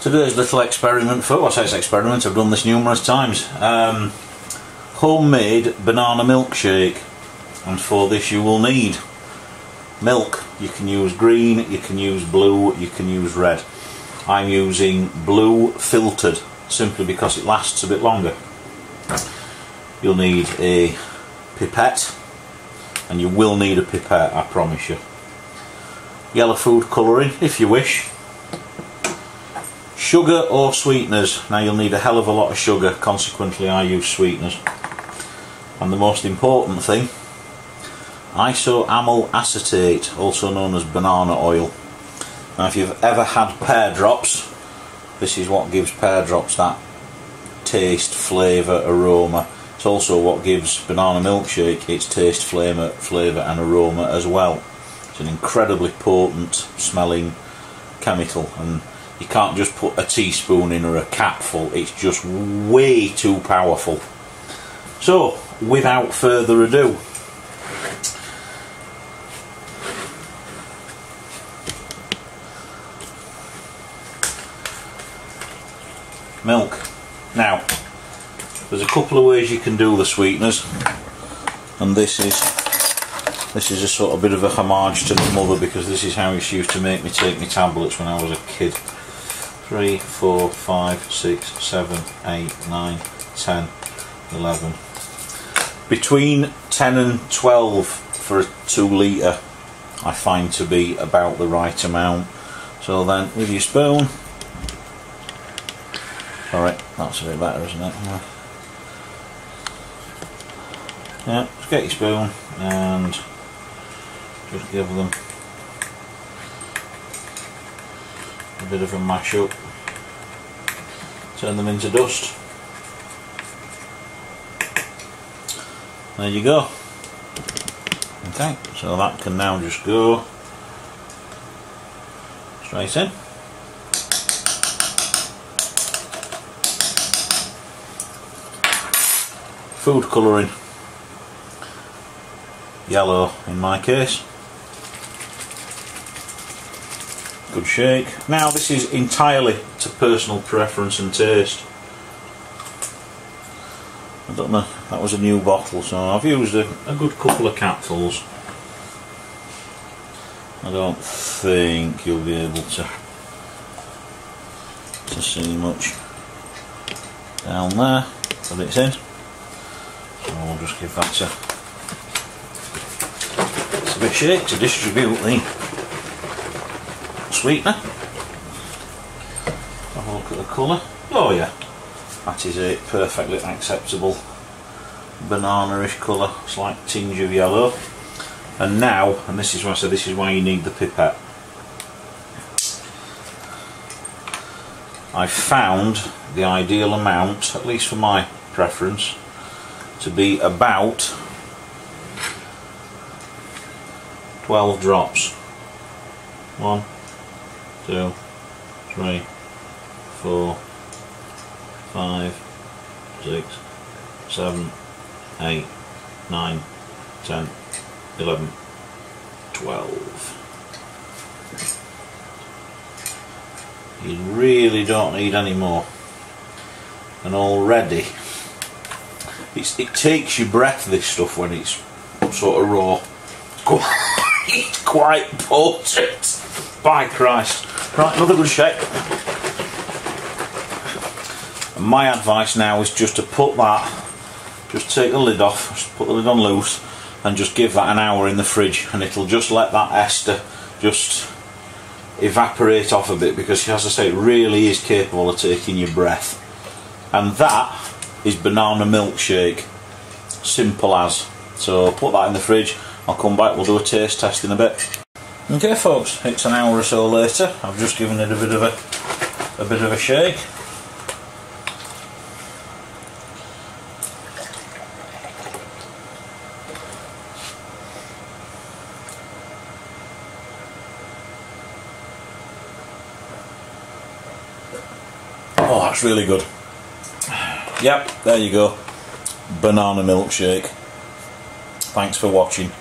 Today's little experiment, I say it's experiment, I've done this numerous times. Homemade banana milkshake, and for this you will need milk. You can use green, you can use blue, you can use red. I'm using blue filtered simply because it lasts a bit longer. You'll need a pipette, and you will need a pipette, I promise you. Yellow food colouring if you wish. Sugar or sweeteners. Now you'll need a hell of a lot of sugar, consequently I use sweeteners. And the most important thing, isoamyl acetate, also known as banana oil. Now if you've ever had pear drops, this is what gives pear drops that taste, flavour, aroma. It's also what gives banana milkshake its taste, flavour and aroma as well. It's an incredibly potent smelling chemical, and you can't just put a teaspoon in or a capful, it's just way too powerful. So, without further ado, milk. Now, there's a couple of ways you can do the sweeteners, and this is a sort of bit of a homage to the mother, because this is how she used to make me take my tablets when I was a kid. 3, 4, 5, 6, 7, 8, 9, 10, 11. Between 10 and 12 for a 2 litre I find to be about the right amount. So then with your spoon, alright, that's a bit better, isn't it? Yeah, just get your spoon and just give them a bit of a mash up, turn them into dust. There you go. Okay, so that can now just go straight in. Food colouring, yellow in my case. Good shake. Now this is entirely to personal preference and taste. I don't know, that was a new bottle, so I've used a good couple of capfuls. I don't think you'll be able to see much down there, but it's in. So we'll just give that a bit shake to distribute the sweetener. Have a look at the colour. Oh yeah, that is a perfectly acceptable banana-ish colour, slight tinge of yellow. And now, and this is why I said this is why you need the pipette, I found the ideal amount, at least for my preference, to be about 12 drops. 1, 2, 3, 4, 5, 6, 7, 8, 9, 10, 11, 12. You really don't need any more. And already it takes your breath, this stuff, when it's sort of raw. It's quite potent. By Christ. Right, another good shake. And my advice now is just to put that, just take the lid off, just put the lid on loose, and just give that an hour in the fridge, and it'll just let that ester just evaporate off a bit, because as I say, it really is capable of taking your breath. And that is banana milkshake. Simple as. So put that in the fridge, I'll come back, we'll do a taste test in a bit. Okay folks, it's an hour or so later. I've just given it a bit of a shake. Oh, that's really good. Yep, there you go. Banana milkshake. Thanks for watching.